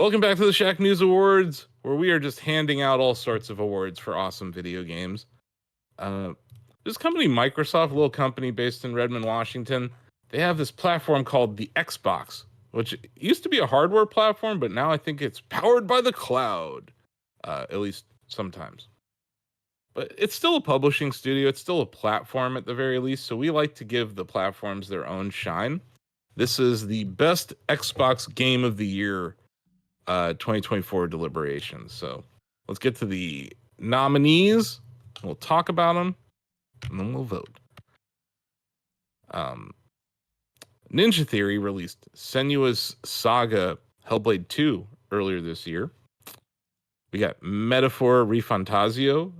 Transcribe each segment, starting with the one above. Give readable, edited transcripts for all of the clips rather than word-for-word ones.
Welcome back to the Shacknews Awards, where we are just handing out all sorts of awards for awesome video games. This company, Microsoft, a little company based in Redmond, Washington, they have this platform called the Xbox, which used to be a hardware platform, but now I think it's powered by the cloud, at least sometimes. But it's still a publishing studio. It's still a platform at the very least, so we like to give the platforms their own shine. This is the best Xbox game of the year 2024 deliberations. So let's get to the nominees. We'll talk about them, and then we'll vote. Ninja Theory released Senua's Saga Hellblade 2 earlier this year. We got Metaphor Refantasio,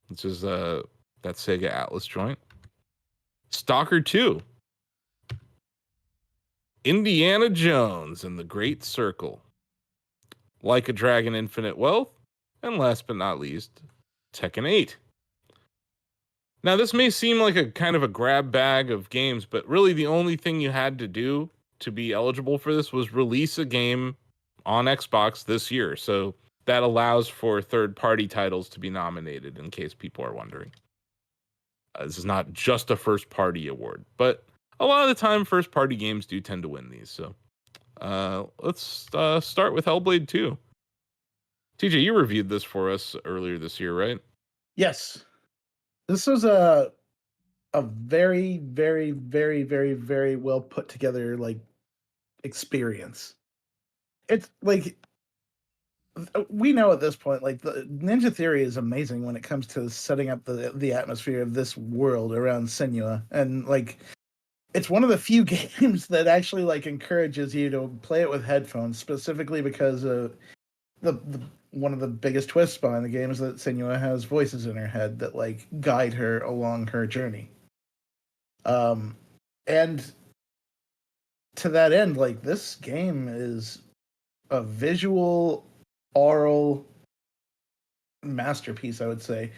which is that Sega Atlas joint. Stalker 2. Indiana Jones and the Great Circle. Like a Dragon Infinite Wealth, and last but not least, Tekken 8. Now, this may seem like a kind of a grab bag of games, but really the only thing you had to do to be eligible for this was release a game on Xbox this year. So that allows for third-party titles to be nominated, in case people are wondering. This is not just a first-party award, but a lot of the time, first-party games do tend to win these. So let's start with Hellblade 2. TJ, you reviewed this for us earlier this year, right? Yes. This was a very, very, very, very, very well put together experience. It's like, we know at this point, like, the Ninja Theory is amazing when it comes to setting up the atmosphere of this world around Senua, and it's one of the few games that actually encourages you to play it with headphones, specifically because the one of the biggest twists behind the game is that Senua has voices in her head that guide her along her journey. And to that end, this game is a visual, oral masterpiece, I would say.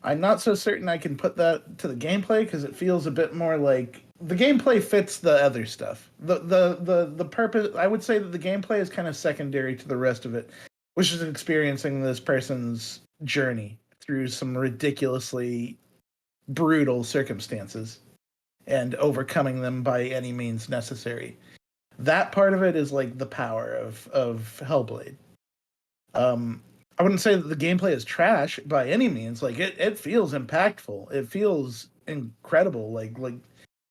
I'm not so certain I can put that to the gameplay, because it feels a bit more like the gameplay fits the other stuff. The purpose, I would say that the gameplay is kind of secondary to the rest of it, which is experiencing this person's journey through some ridiculously brutal circumstances and overcoming them by any means necessary. That part of it is the power of Hellblade. I wouldn't say that the gameplay is trash by any means. It feels impactful. It feels incredible. Like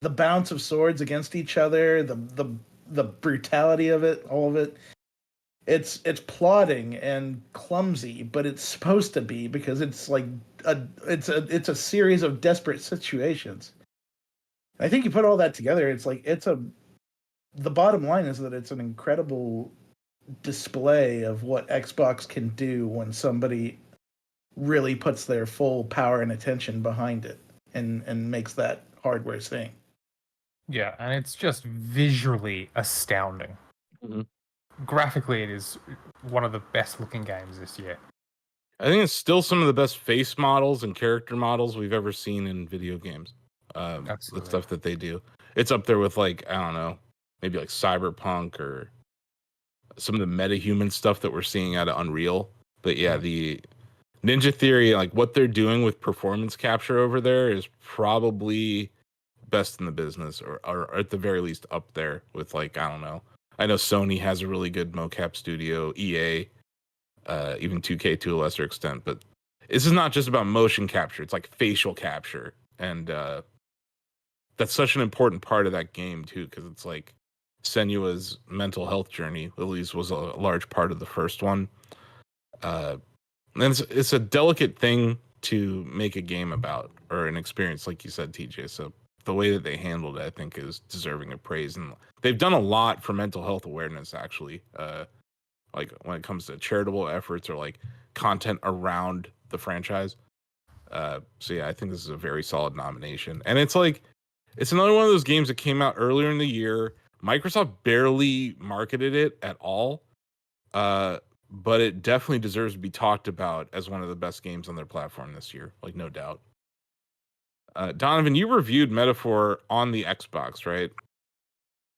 the bounce of swords against each other, the brutality of it, all of it. It's plodding and clumsy, but it's supposed to be, because it's it's a series of desperate situations. I think you put all that together, the bottom line is that it's an incredible display of what Xbox can do when somebody really puts their full power and attention behind it and makes that hardware sing. Yeah, and it's just visually astounding. Mm-hmm. Graphically, it is one of the best looking games this year. I think it's still some of the best face models and character models we've ever seen in video games. Absolutely. The stuff that they do. It's up there with I don't know, maybe Cyberpunk or some of the metahuman stuff that we're seeing out of Unreal. But yeah, the Ninja Theory, what they're doing with performance capture over there is probably best in the business, or at the very least up there with I don't know. I know Sony has a really good mocap studio, EA, even 2K to a lesser extent, but this is not just about motion capture. It's facial capture. And that's such an important part of that game too, because it's Senua's mental health journey, at least, was a large part of the first one. And it's a delicate thing to make a game about, or an experience, like you said, TJ. So the way that they handled it, I think, is deserving of praise. And they've done a lot for mental health awareness, actually. When it comes to charitable efforts or content around the franchise. So yeah, I think this is a very solid nomination. And it's another one of those games that came out earlier in the year. Microsoft barely marketed it at all, but it definitely deserves to be talked about as one of the best games on their platform this year, no doubt. Donovan, you reviewed Metaphor on the Xbox, right?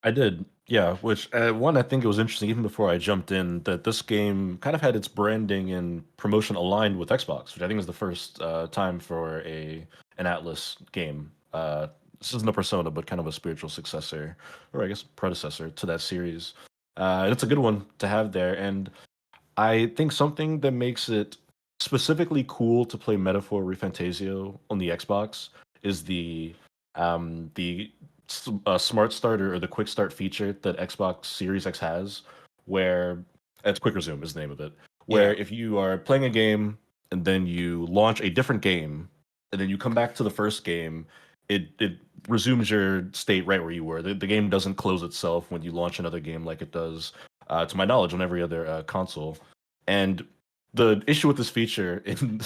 I did, yeah. Which one I think it was interesting even before I jumped in that this game kind of had its branding and promotion aligned with Xbox, which I think is the first time for an Atlas game. This isn't a Persona, but kind of a spiritual successor, or I guess predecessor to that series. And it's a good one to have there, and I think something that makes it specifically cool to play Metaphor Refantasio on the Xbox is the Smart Starter or the Quick Start feature that Xbox Series X has, where it's Quick Resume is the name of it. Where if you are playing a game and then you launch a different game and then you come back to the first game, it resumes your state right where you were. The game doesn't close itself when you launch another game like it does, to my knowledge, on every other console. And the issue with this feature in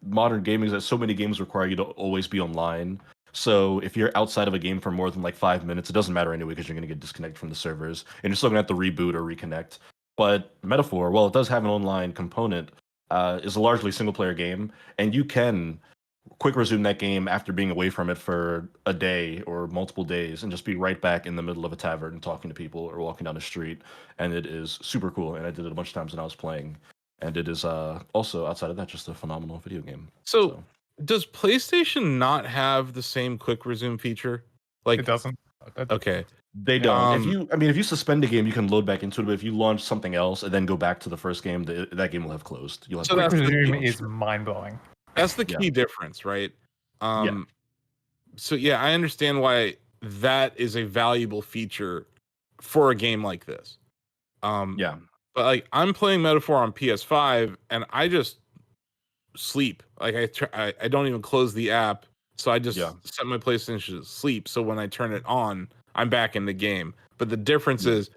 modern gaming is that so many games require you to always be online. So if you're outside of a game for more than like 5 minutes, it doesn't matter anyway because you're going to get disconnected from the servers and you're still going to have to reboot or reconnect. But Metaphor, while it does have an online component, is a largely single player game, and you can quick resume that game after being away from it for a day or multiple days and just be right back in the middle of a tavern talking to people or walking down the street. And it is super cool. And I did it a bunch of times when I was playing. And it is also, outside of that, just a phenomenal video game. So does PlayStation not have the same quick resume feature? Like It doesn't. Okay. They don't. Um, If you suspend a game, you can load back into it. But if you launch something else and then go back to the first game, that game will have closed. You'll have So to Quick that's the Resume key. is mind blowing. That's the Yeah. key difference, right? Yeah. So yeah, I understand why that is a valuable feature for a game like this. Yeah. But like I'm playing Metaphor on PS5 and I just sleep. Like I don't even close the app, so I just Yeah. set my PlayStation to sleep. So when I turn it on, I'm back in the game. But the difference Yeah. is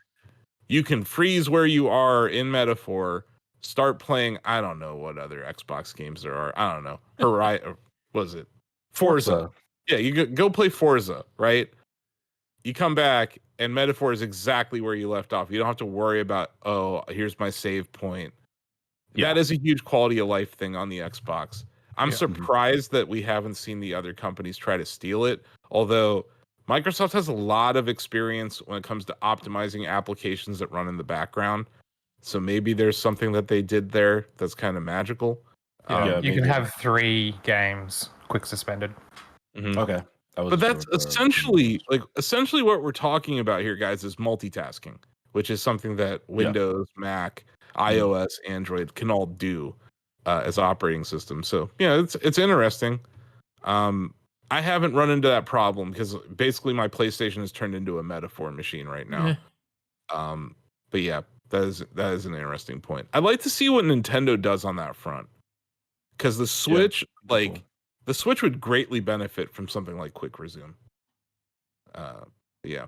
you can freeze where you are in Metaphor, start playing. I don't know what other Xbox games there are. I don't know. Horizon, was it Forza? Yeah, you go play Forza, right? You come back and Metaphor is exactly where you left off. You don't have to worry about, oh, here's my save point. Yeah. That is a huge quality of life thing on the Xbox. I'm Yeah. surprised that we haven't seen the other companies try to steal it, although Microsoft has a lot of experience when it comes to optimizing applications that run in the background. So maybe there's something that they did there that's kind of magical. Yeah, Yeah, you can maybe. have 3 games quick suspended. Mhm. Okay. But that's essentially what we're talking about here, guys, is multitasking, which is something that Windows, Mac, iOS, Android can all do as operating systems. So yeah, it's interesting. I haven't run into that problem because basically my PlayStation has turned into a metaphor machine right now. But yeah, that is an interesting point. I'd like to see what Nintendo does on that front, because the Switch, cool. the Switch would greatly benefit from something like Quick Resume. Yeah,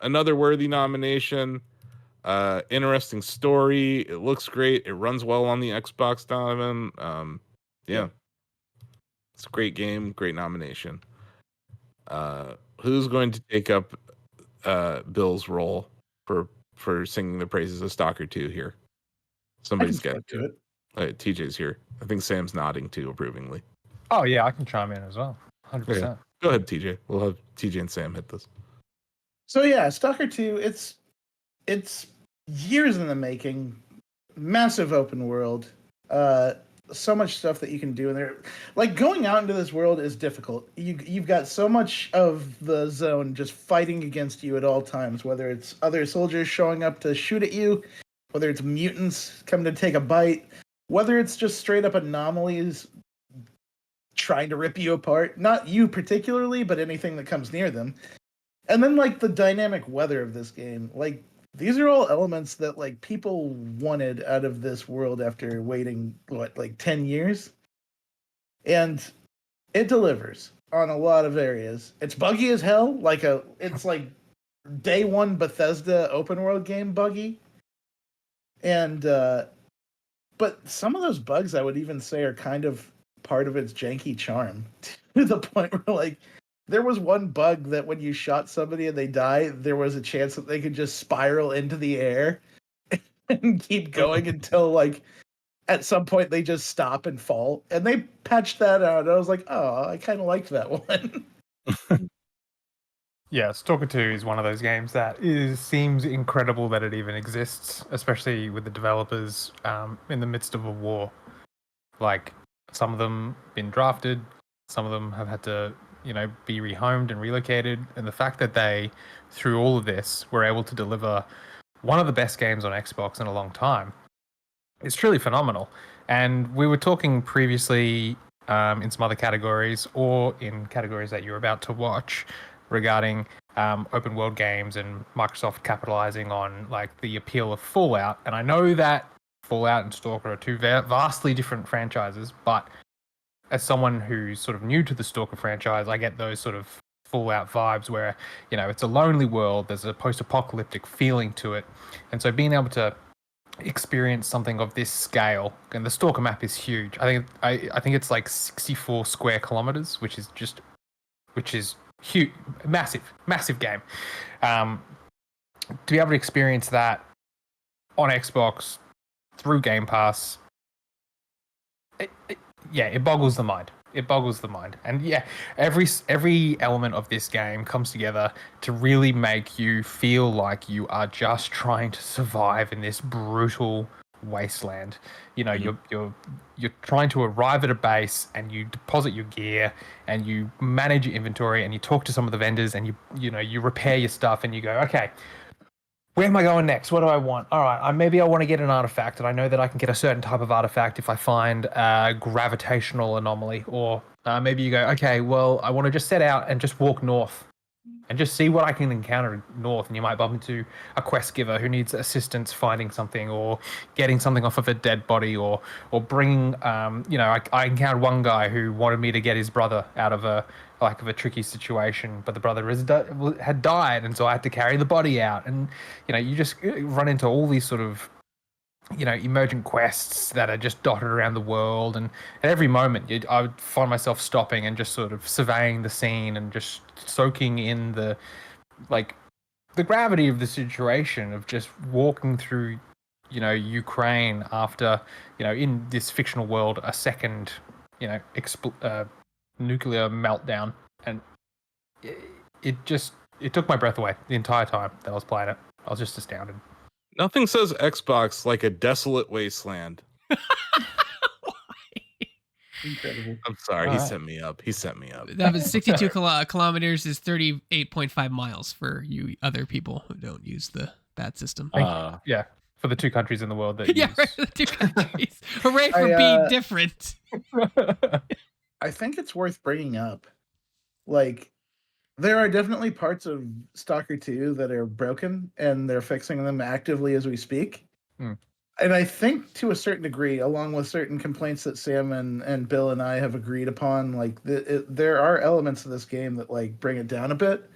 another worthy nomination. Interesting story. It looks great. It runs well on the Xbox, Donovan. Yeah, it's a great game. Great nomination. Who's going to take up Bill's role for singing the praises of Stalker 2 here? Somebody's got to do it. TJ's here. I think Sam's nodding too approvingly. Oh yeah, I can chime in as well. 100%. Go ahead, TJ. We'll have TJ and Sam hit this. So yeah, Stalker 2, it's years in the making. Massive open world. So much stuff that you can do in there. Like, going out into this world is difficult. You've got so much of the zone just fighting against you at all times, whether it's other soldiers showing up to shoot at you, whether it's mutants coming to take a bite, whether it's just straight up anomalies trying to rip you apart. Not you particularly, but anything that comes near them. And then, like, the dynamic weather of this game. Like, these are all elements that, like, people wanted out of this world after waiting, 10 years? And it delivers on a lot of areas. It's buggy as hell. It's like day one Bethesda open world game buggy. And, but some of those bugs I would even say are kind of part of its janky charm, to the point where, like, there was one bug that when you shot somebody and they die, there was a chance that they could just spiral into the air and keep going until, like, at some point they just stop and fall. And they patched that out. I was like, oh, I kind of liked that one. Yeah, Stalker 2 is one of those games that seems incredible that it even exists, especially with the developers in the midst of a war. Like, some of them been drafted, some of them have had to, be rehomed and relocated. And the fact that they, through all of this, were able to deliver one of the best games on Xbox in a long time is truly phenomenal. And we were talking previously in some other categories or in categories that you're about to watch regarding open world games and Microsoft capitalizing on like the appeal of Fallout. And I know that Fallout and Stalker are two vastly different franchises, but as someone who's sort of new to the Stalker franchise, I get those sort of Fallout vibes where, it's a lonely world, there's a post-apocalyptic feeling to it. And so being able to experience something of this scale, and the Stalker map is huge. I think it's like 64 square kilometers, which is huge, massive game. To be able to experience that on Xbox through Game Pass, it boggles the mind. It boggles the mind. And yeah, every element of this game comes together to really make you feel like you are just trying to survive in this brutal wasteland. You're trying to arrive at a base and you deposit your gear and you manage your inventory and you talk to some of the vendors and you repair your stuff and you go, okay, where am I going next? What do I want? All right, maybe I want to get an artifact, and I know that I can get a certain type of artifact if I find a gravitational anomaly. Or maybe you go, okay, well, I want to just set out and just walk north and just see what I can encounter north. And you might bump into a quest giver who needs assistance finding something or getting something off of a dead body or bringing, I encountered one guy who wanted me to get his brother out of a tricky situation, but the brother had died, and so I had to carry the body out. And you just run into all these sort of emergent quests that are just dotted around the world, and at every moment I would find myself stopping and just sort of surveying the scene and just soaking in the gravity of the situation of just walking through Ukraine after in this fictional world a second nuclear meltdown. And it took my breath away the entire time that I was playing it. I was just astounded. Nothing says Xbox like a desolate wasteland. Incredible. I'm sorry, he set me up. That was 62 kilometers is 38.5 miles for you other people who don't use the bad system. Yeah, for the two countries in the world that use. Right, the two countries. Hooray for being different. I think it's worth bringing up. Like, there are definitely parts of Stalker 2 that are broken, and they're fixing them actively as we speak. And I think to a certain degree, along with certain complaints that Sam and Bill and I have agreed upon, like there are elements of this game that like bring it down a bit.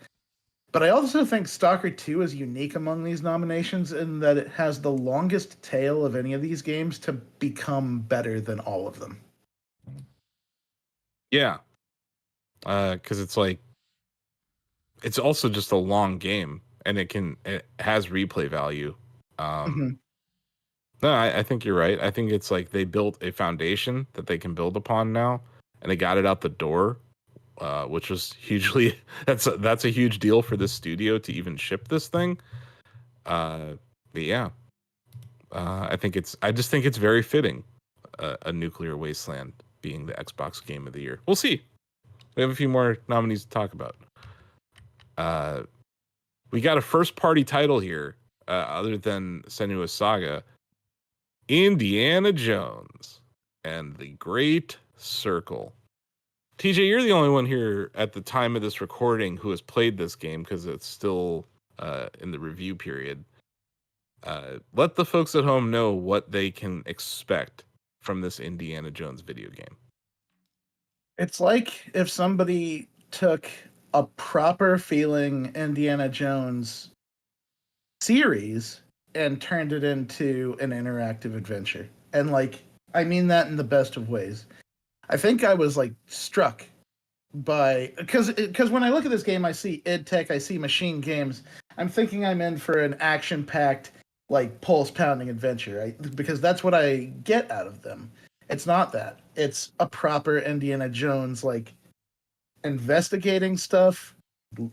But I also think Stalker 2 is unique among these nominations in that it has the longest tail of any of these games to become better than all of them. Yeah. Because it's like, it's also just a long game, and it has replay value. No, I think you're right. I think it's like they built a foundation that they can build upon now, and they got it out the door, which was hugely that's a huge deal for this studio to even ship this thing. But yeah, I just think it's very fitting, a nuclear wasteland being the Xbox Game of the Year. We'll see. We have a few more nominees to talk about. We got a first party title here, other than Senua's Saga. Indiana Jones and the Great Circle. TJ, you're the only one here at the time of this recording who has played this game because it's still in the review period. Let the folks at home know what they can expect from this Indiana Jones video game. It's like if somebody took a proper feeling Indiana Jones series and turned it into an interactive adventure. And like, I mean that in the best of ways. I think I was like struck by, because when I look at this game, I see id Tech, I see Machine Games. I'm thinking I'm in for an action-packed, like pulse-pounding adventure, right? Because that's what I get out of them. It's not that. It's a proper Indiana Jones, like investigating stuff,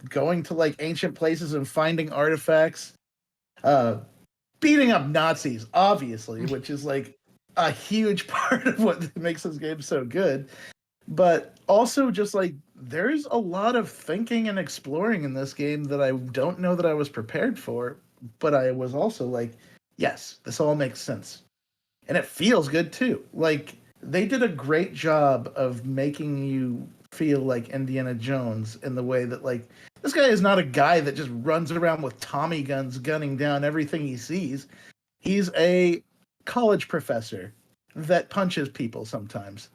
going to like ancient places and finding artifacts, beating up Nazis, obviously, which is like a huge part of what makes this game so good. But also just like there's a lot of thinking and exploring in this game that I don't know that I was prepared for, but I was also like, yes, this all makes sense. And it feels good too. Like they did a great job of making you feel like Indiana Jones in the way that like this guy is not a guy that just runs around with Tommy guns gunning down everything he sees. He's a college professor that punches people sometimes.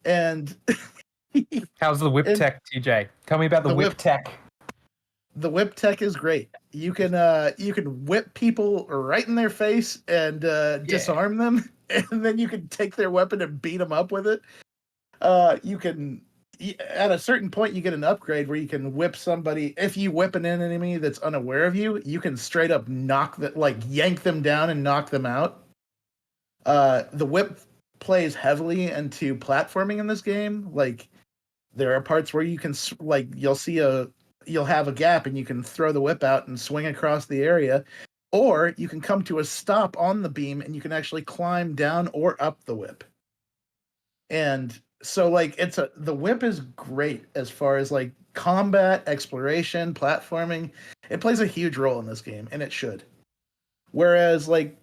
And How's the whip and tech, TJ? Tell me about the whip tech. the whip tech is great. You can whip people right in their face and disarm them, and then you can take their weapon and beat them up with it. You can at a certain point you get an upgrade where you can whip somebody. If you whip an enemy that's unaware of you, you can straight up yank them down and knock them out. The whip plays heavily into platforming in this game. Like there are parts where you can you'll have a gap and you can throw the whip out and swing across the area, or you can come to a stop on the beam and you can actually climb down or up the whip. And so like the whip is great as far as like combat, exploration, platforming. It plays a huge role in this game, and it should. Whereas like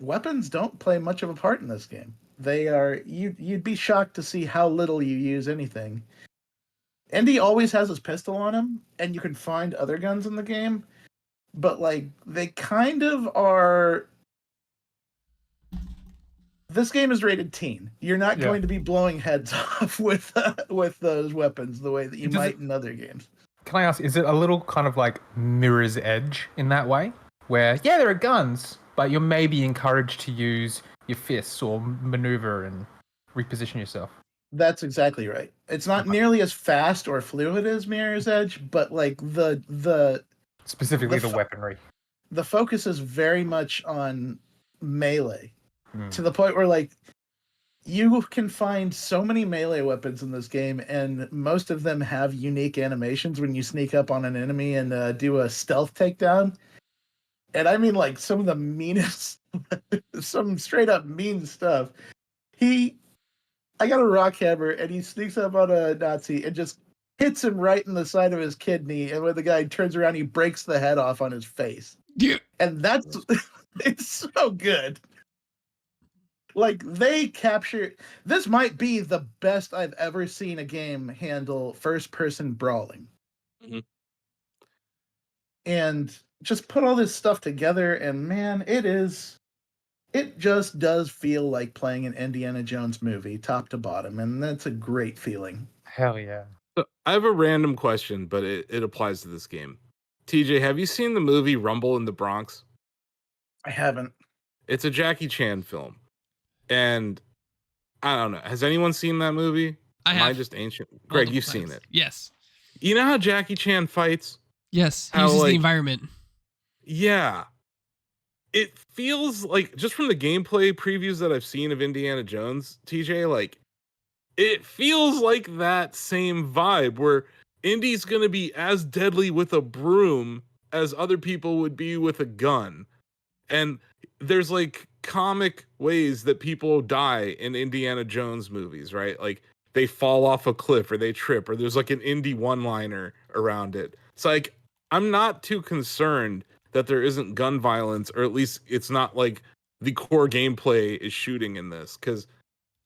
weapons don't play much of a part in this game. They are you'd be shocked to see how little you use anything. Indy always has his pistol on him, and you can find other guns in the game, but like they kind of are. This game is rated teen. You're not going to be blowing heads off with those weapons the way that you might in other games. Can I ask, is it a little kind of like Mirror's Edge in that way? Where, yeah, there are guns, but you're maybe encouraged to use your fists or maneuver and reposition yourself. That's exactly right. It's not nearly as fast or fluid as Mirror's Edge, but like specifically the weaponry. The focus is very much on melee. To the point where like you can find so many melee weapons in this game, and most of them have unique animations when you sneak up on an enemy and do a stealth takedown. And I mean like some of the meanest, some straight up mean stuff. I got a rock hammer and he sneaks up on a Nazi and just hits him right in the side of his kidney, and when the guy turns around he breaks the head off on his face. Yeah. And that's it's so good. Like they capture this might be the best I've ever seen a game handle first person brawling. Mm-hmm. And just put all this stuff together, and man, it just does feel like playing an Indiana Jones movie top to bottom, and that's a great feeling. Hell yeah. So I have a random question, but it applies to this game. TJ, have you seen the movie Rumble in the Bronx? I haven't. It's a Jackie Chan film. And I don't know. Has anyone seen that movie? Am I just ancient? Greg, you've seen it. Yes. You know how Jackie Chan fights? Yes. He uses the environment. Yeah. It feels like, just from the gameplay previews that I've seen of Indiana Jones, TJ, like, it feels like that same vibe where Indy's going to be as deadly with a broom as other people would be with a gun. And there's like comic ways that people die in Indiana Jones movies, right? Like they fall off a cliff or they trip, or there's like an Indy one-liner around it. It's like, I'm not too concerned that there isn't gun violence, or at least it's not like the core gameplay is shooting in this, because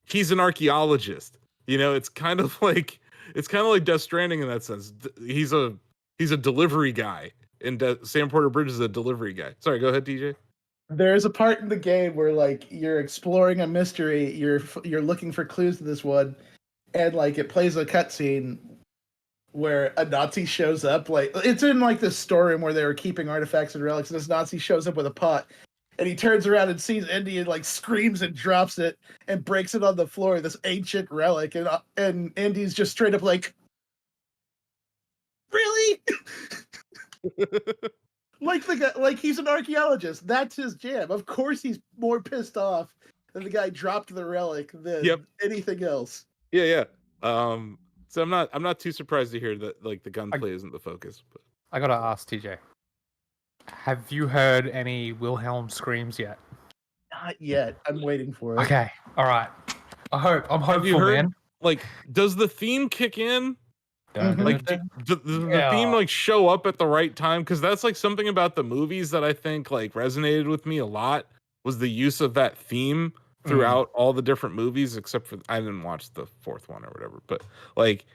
he's an archaeologist. You know, it's kind of like Death Stranding in that sense. He's a delivery guy, and Sam Porter Bridge is a delivery guy. Sorry, go ahead, DJ. There's a part in the game where like you're exploring a mystery, you're looking for clues to this one, and like it plays a cutscene where a Nazi shows up. Like it's in like this storeroom where they were keeping artifacts and relics, and this Nazi shows up with a pot, and he turns around and sees Indy and like screams and drops it and breaks it on the floor, this ancient relic, and Indy's just straight up like, really? Like the guy, like he's an archaeologist. That's his jam. Of course, he's more pissed off that the guy dropped the relic than anything else. Yeah. So I'm not too surprised to hear that like the gunplay isn't the focus. But I gotta ask TJ, have you heard any Wilhelm screams yet? Not yet. I'm waiting for it. Okay, all right. I'm hopeful, have you heard man. like does the theme kick in? Like does the theme like show up at the right time? Because that's like something about the movies that I think like resonated with me a lot was the use of that theme throughout all the different movies, except for I didn't watch the fourth one or whatever. But like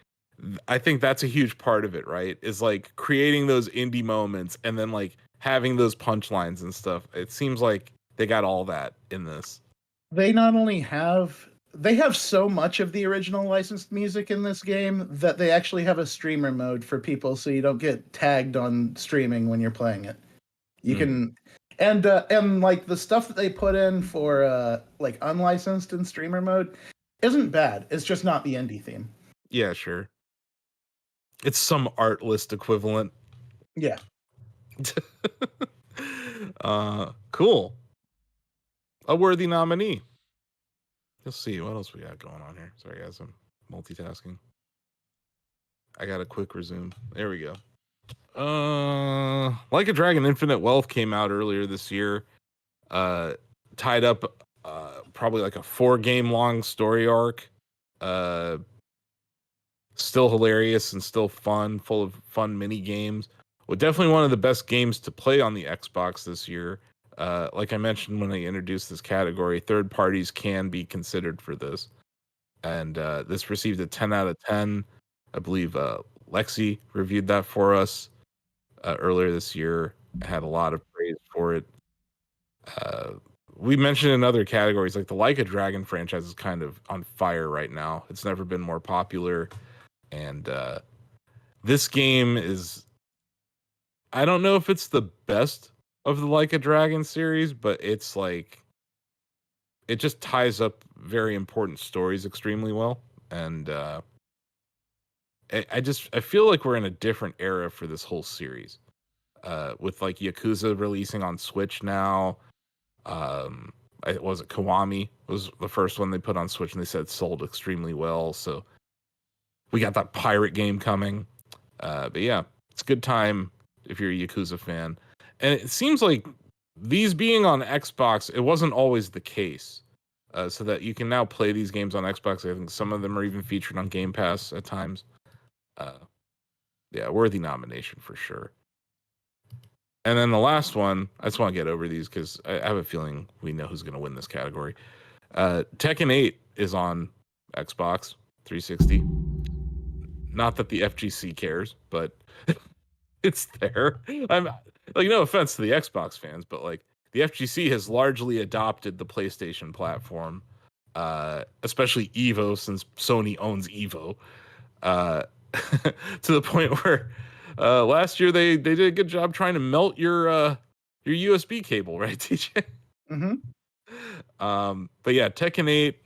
I think that's a huge part of it, right? Is like creating those indie moments and then like having those punchlines and stuff. It seems like they got all that in this. They not only have so much of the original licensed music in this game that they actually have a streamer mode for people so you don't get tagged on streaming when you're playing it. You can and like the stuff that they put in for like unlicensed and streamer mode isn't bad. It's just not the indie theme. Yeah, sure. It's some art list equivalent. Yeah. Cool. A worthy nominee. Let's see what else we got going on here. Sorry, guys, I'm multitasking. I got a quick resume. There we go. Like a Dragon Infinite Wealth came out earlier this year. Tied up probably like a 4-game long story arc. Still hilarious and still fun, full of fun mini games. Well, definitely one of the best games to play on the Xbox this year. Like I mentioned when I introduced this category, third parties can be considered for this. And this received a 10 out of 10. I believe Lexi reviewed that for us earlier this year. Had a lot of praise for it. We mentioned in other categories, like the Like a Dragon franchise is kind of on fire right now. It's never been more popular. And this game is, I don't know if it's the best of the Like a Dragon series, but it's like, it just ties up very important stories extremely well. And I feel like we're in a different era for this whole series. With like Yakuza releasing on Switch now. Was it Kiwami was the first one they put on Switch, and they said sold extremely well. So we got that pirate game coming. But yeah, it's a good time if you're a Yakuza fan. And it seems like these being on Xbox, it wasn't always the case. So that you can now play these games on Xbox. I think some of them are even featured on Game Pass at times. Yeah, worthy nomination for sure. And then the last one, I just want to get over these because I have a feeling we know who's going to win this category. Tekken 8 is on Xbox 360. Not that the FGC cares, but it's there. I'm like, no offense to the Xbox fans, but like the FGC has largely adopted the PlayStation platform, especially Evo, since Sony owns Evo, to the point where last year they did a good job trying to melt your USB cable, right, TJ? Mm-hmm. But yeah, Tekken 8,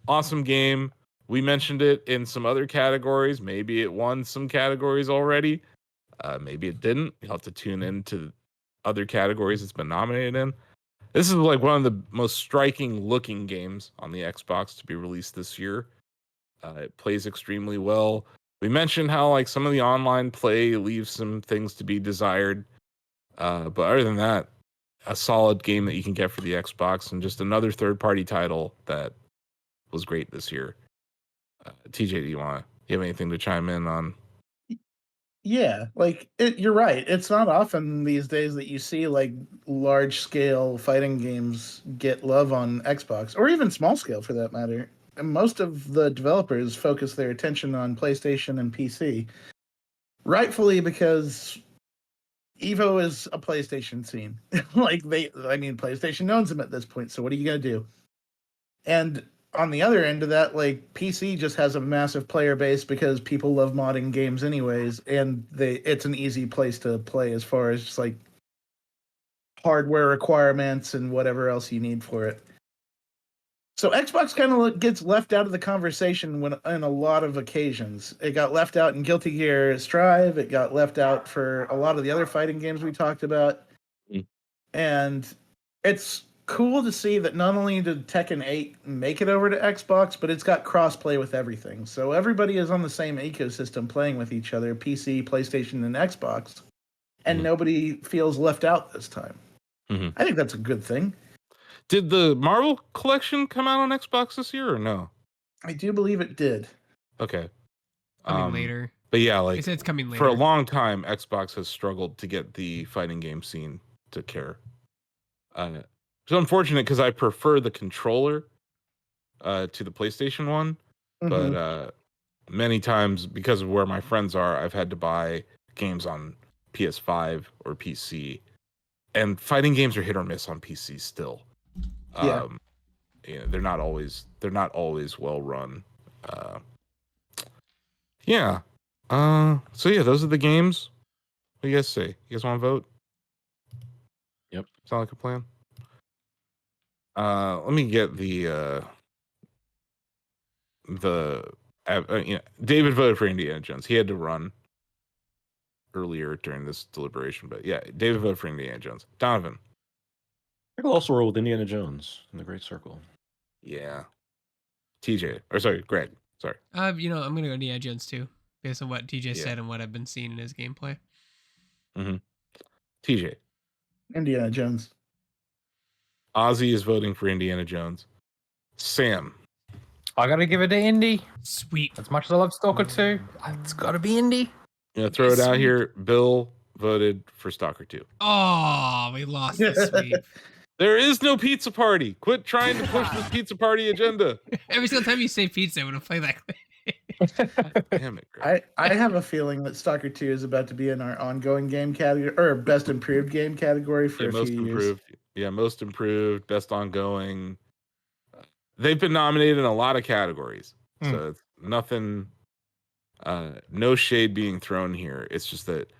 awesome game. We mentioned it in some other categories. Maybe it won some categories already. Maybe it didn't. You'll have to tune into other categories it's been nominated in. This is like one of the most striking looking games on the Xbox to be released this year. It plays extremely well. We mentioned how like some of the online play leaves some things to be desired. But other than that, a solid game that you can get for the Xbox, and just another third-party title that was great this year. TJ, do you have anything to chime in on? Yeah, like you're right. It's not often these days that you see like large-scale fighting games get love on Xbox, or even small-scale for that matter. And most of the developers focus their attention on PlayStation and PC, rightfully because Evo is a PlayStation scene. PlayStation owns them at this point. So what are you gonna do? And on the other end of that, like PC just has a massive player base because people love modding games anyways, and it's an easy place to play as far as just like hardware requirements and whatever else you need for it. So Xbox kind of gets left out of the conversation in a lot of occasions. It got left out in Guilty Gear Strive. It got left out for a lot of the other fighting games we talked about. And it's cool to see that not only did Tekken 8 make it over to Xbox, but it's got crossplay with everything. So everybody is on the same ecosystem playing with each other, PC, PlayStation, and Xbox, and nobody feels left out this time. I think that's a good thing. Did the Marvel collection come out on Xbox this year or no? I do believe it did. Okay. Coming later. But yeah, They like said it's coming later. for a long time, Xbox has struggled to get the fighting game scene to care. It's unfortunate because I prefer the controller to the PlayStation one, but many times because of where my friends are, I've had to buy games on PS5 or PC, and fighting games are hit or miss on PC still. Yeah. You know, they're not always well run. Yeah. So yeah, those are the games. What do you guys say? You guys want to vote? Yep. Sound like a plan? Let me get the David voted for Indiana Jones. He had to run earlier during this deliberation, but yeah, David voted for Indiana Jones. Donovan. I will also roll with Indiana Jones in the Great Circle. Yeah. Greg. Sorry. I'm gonna go Indiana Jones too, based on what TJ said and what I've been seeing in his gameplay. TJ. Indiana Jones. Ozzy is voting for Indiana Jones. Sam. I gotta give it to Indy. Sweet. As much as I love Stalker 2, it's gotta be Indy. Throw it out here. Bill voted for Stalker 2. Oh, we lost this week. There is no pizza party. Quit trying to push this pizza party agenda. Every single time you say pizza, I'm gonna play that clip. Damn it, Greg. I have a feeling that Stalker 2 is about to be in our ongoing game category or best improved game category for a most few improved. years. Yeah, most improved, best ongoing. They've been nominated in a lot of categories. So it's nothing, no shade being thrown here. It's just that,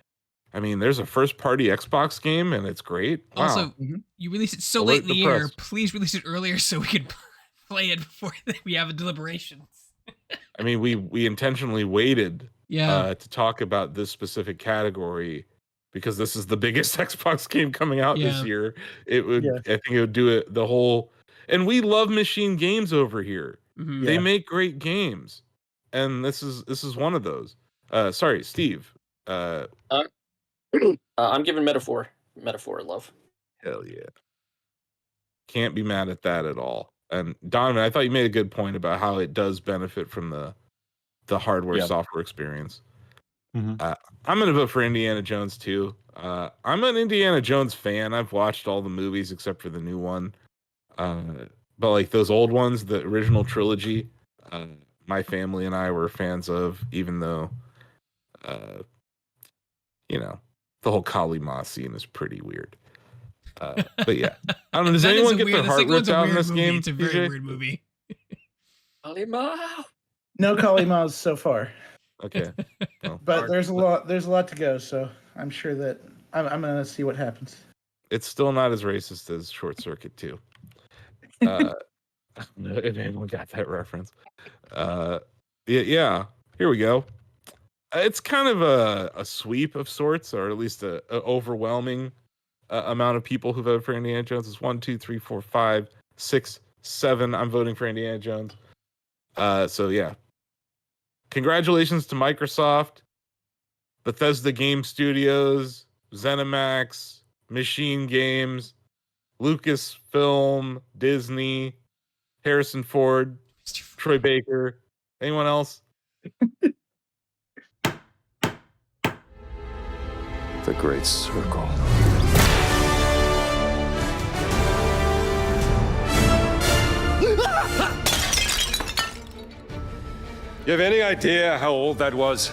I mean, there's a first party Xbox game and it's great. Wow. Also, you release it so late in the year. Please release it earlier so we can play it before we have a deliberations. I mean, we intentionally waited Yeah. to talk about this specific category because this is the biggest Xbox game coming out this year. It would, I think it would do it the whole, and we love machine games over here. They make great games, and this is one of those. Sorry, Steve. I'm giving Metaphor love. Hell yeah. Can't be mad at that at all. And Donovan, I thought you made a good point about how it does benefit from the hardware software experience. I'm gonna vote for Indiana Jones too. I'm an Indiana Jones fan. I've watched all the movies except for the new one. But like those old ones, the original trilogy, my family and I were fans of, even though the whole Kali Ma scene is pretty weird. But yeah, I don't know. Does anyone get their heart ripped out in this game? It's a very weird movie. Kali Ma. No Kali Ma's so far. Okay, well, but there's a lot to go. So I'm sure that I'm gonna see what happens. It's still not as racist as Short Circuit 2. If anyone got that reference. Yeah. Here we go. It's kind of a sweep of sorts, or at least a overwhelming amount of people who voted for Indiana Jones. It's 1, 2, 3, 4, 5, 6, 7. I'm voting for Indiana Jones. So yeah. Congratulations to Microsoft, Bethesda Game Studios, ZeniMax, Machine Games, Lucasfilm, Disney, Harrison Ford, Troy Baker. Anyone else? The Great Circle. You have any idea how old that was?